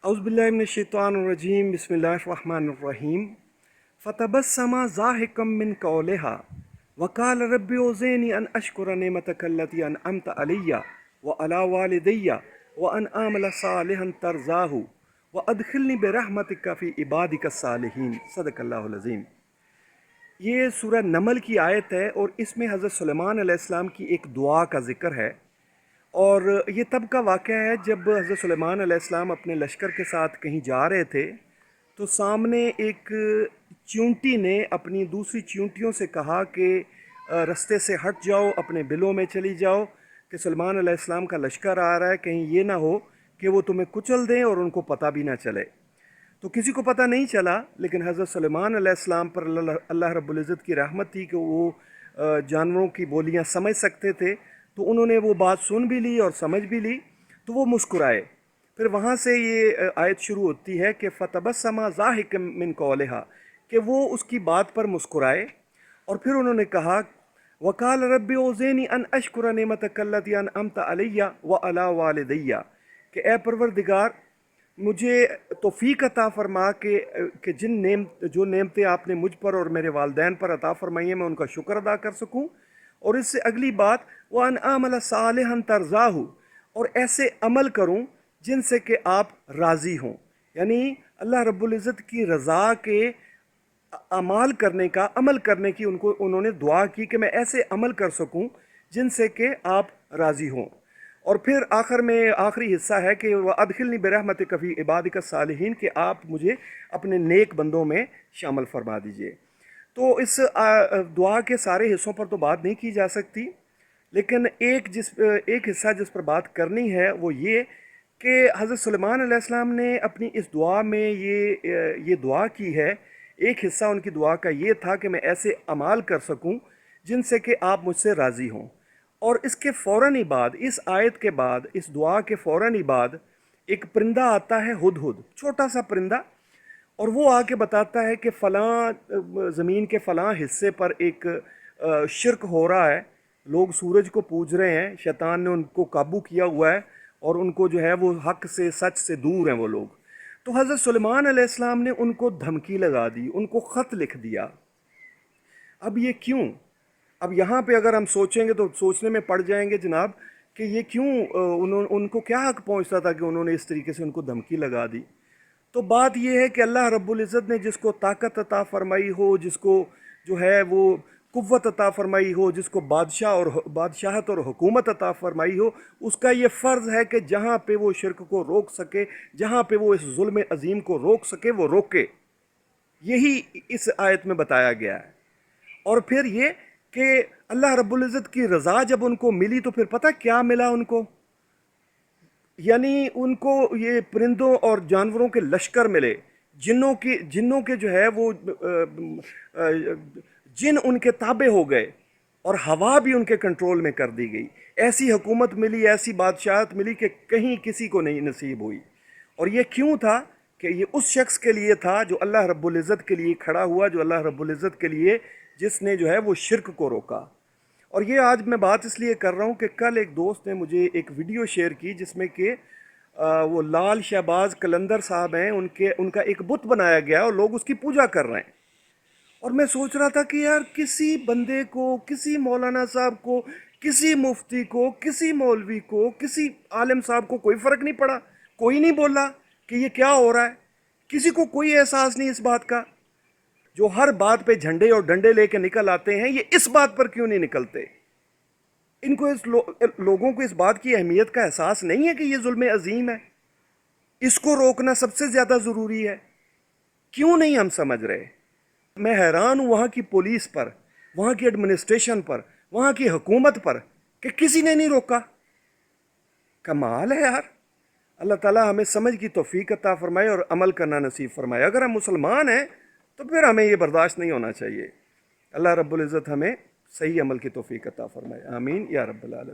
औज़ुबिल्लाहिमिनश्शैतानिर्रजीम बिस्मिल्लाहिर्रहमानिर्रहीम फ़तबस्समा ज़ाहिकम मिन क़ौलिहा वक़ाल रब्बि औज़िनी अन अश्कुरा निअमतकल्लती अनअमत अलैया व अला वालिदैया व अन आमला सालिहन तरज़ाहु व अदखिलनी बिरहमतिका फ़ी इबादिका सालिहीन। सदक़ल्लाहुल अज़ीम। ये सूरह नमल की आयत है और इसमें हज़रत सुलेमान अलैहिस्सलाम की एक दुआ का ज़िक्र है। और ये तब का वाक़या है जब हज़रत सुलेमान अलैहिस्सलाम अपने लश्कर के साथ कहीं जा रहे थे, तो सामने एक चींटी ने अपनी दूसरी चींटियों से कहा कि रास्ते से हट जाओ, अपने बिलों में चली जाओ कि सुलेमान अलैहिस्सलाम का लश्कर आ रहा है, कहीं ये ना हो कि वो तुम्हें कुचल दें और उनको पता भी ना चले। तो किसी को पता नहीं चला, लेकिन हज़रत सुलेमान अलैहिस्सलाम पर अल्लाह रब्बुल इज़्ज़त की रहमत थी कि वो जानवरों की बोलियां समझ सकते थे। तो उन्होंने वो बात सुन भी ली और समझ भी ली, तो वो मुस्कुराए। फिर वहाँ से ये आयत शुरू होती है कि फ़तबस्समा ज़ाहिकम मिन क़ौलिहा, कि वो उसकी बात पर मुस्कुराए और फिर उन्होंने कहा वक़ाल रब्बि औज़िनी अन अश्कुरा निअमतकल्लती अनअमत अलैया व अला वालिदैया, कि ए परवरदिगार मुझे तौफ़ीक अता फ़रमा कि जो नेमतें आपने मुझ पर और मेरे वालिदैन पर अता फ़रमाई हैं, मैं उनका शुक्र अदा कर सकूँ। और इससे अगली बात व अन आमला सालिहन तरज़ाहु, और ऐसे अमल करूँ जिनसे कि आप राज़ी हों। यानी अल्लाह रब्बुल इज़्ज़त की रज़ा के अमल करने की उन्होंने दुआ की कि मैं ऐसे अमल कर सकूं जिनसे कि आप राज़ी हों। और फिर आखिर में आखिरी हिस्सा है कि वह अदखिलनी बिरहमतिका फ़ी इबादिका सालिहीन, कि आप मुझे अपने नेक बंदों में शामिल फरमा दीजिए। तो इस दुआ के सारे हिस्सों पर तो बात नहीं की जा सकती, लेकिन एक हिस्सा जिस पर बात करनी है वो ये कि हज़रत सुलेमान अलैहिस्सलाम ने अपनी इस दुआ में ये दुआ की है। एक हिस्सा उनकी दुआ का ये था कि मैं ऐसे अमाल कर सकूं जिनसे कि आप मुझसे राज़ी हों। और इसके फ़ौरन ही बाद, इस आयत के बाद, इस दुआ के फ़ौरन ही बाद एक परिंदा आता है, हुदहुद, छोटा सा परिंदा। और वो आके बताता है कि फ़लाँ ज़मीन के फ़लाँ हिस्से पर एक शिरक हो रहा है, लोग सूरज को पूज रहे हैं, शैतान ने उनको काबू किया हुआ है और उनको जो है वो हक से, सच से दूर हैं वो लोग। तो हज़रत सुलेमान अलैहिस्सलाम ने उनको धमकी लगा दी, उनको ख़त लिख दिया। अब ये क्यों? अब यहाँ पे अगर हम सोचेंगे तो सोचने में पड़ जाएंगे जनाब कि ये क्यों, उनको क्या हक पहुँचता था कि उन्होंने इस तरीके से उनको धमकी लगा दी। तो बात यह है कि अल्लाह रब्बुल इज़्ज़त ने जिसको ताकत अता फ़रमाई हो, जिसको जो है वो कुव्वत अता फ़रमाई हो, जिसको बादशाहत और हुकूमत अता फ़रमाई हो, उसका ये फ़र्ज़ है कि जहाँ पे वो शिरक को रोक सके, जहाँ पे वो इस जुल्म अज़ीम को रोक सके, वो रोके। यही इस आयत में बताया गया है। और फिर ये कि अल्लाह रब्बुल इज़्ज़त की रज़ा जब उनको मिली तो फिर पता क्या मिला उनको? यानी उनको ये परिंदों और जानवरों के लश्कर मिले, जिन्नों के जो है वो जिन उनके ताबे हो गए और हवा भी उनके कंट्रोल में कर दी गई। ऐसी हुकूमत मिली, ऐसी बादशाहत मिली कि कहीं किसी को नहीं नसीब हुई। और ये क्यों था? कि ये उस शख्स के लिए था जो अल्लाह रब्बुल इज़्ज़त के लिए खड़ा हुआ, जो अल्लाह रब्बुल इज़्ज़त के लिए जिसने जो है वो शिरक को रोका। और ये आज मैं बात इसलिए कर रहा हूँ कि कल एक दोस्त ने मुझे एक वीडियो शेयर की जिसमें कि वो लाल शहबाज कलंदर साहब हैं, उनका एक बुत बनाया गया और लोग उसकी पूजा कर रहे हैं। और मैं सोच रहा था कि यार किसी बंदे को, किसी मौलाना साहब को, किसी मुफ्ती को, किसी मौलवी को, किसी आलिम साहब को कोई फ़र्क नहीं पड़ा, कोई नहीं बोला कि ये क्या हो रहा है। किसी को कोई एहसास नहीं इस बात का। जो हर बात पे झंडे और डंडे लेके निकल आते हैं, ये इस बात पर क्यों नहीं निकलते? इनको लोगों को इस बात की अहमियत का एहसास नहीं है कि ये जुल्म अजीम है, इसको रोकना सबसे ज़्यादा ज़रूरी है। क्यों नहीं हम समझ रहे? मैं हैरान हूँ वहाँ की पुलिस पर, वहाँ की एडमिनिस्ट्रेशन पर, वहाँ की हुकूमत पर कि किसी ने नहीं रोका। कमाल है यार। अल्लाह ताला हमें समझ की तौफीक अता फरमाए और अमल करना नसीब फरमाए। अगर हम मुसलमान हैं तो फिर हमें ये बर्दाश्त नहीं होना चाहिए। अल्लाह रब्बुल इज़्ज़त हमें सही अमल की तौफीक अता फरमाए। आमीन या रब्बल आलमीन।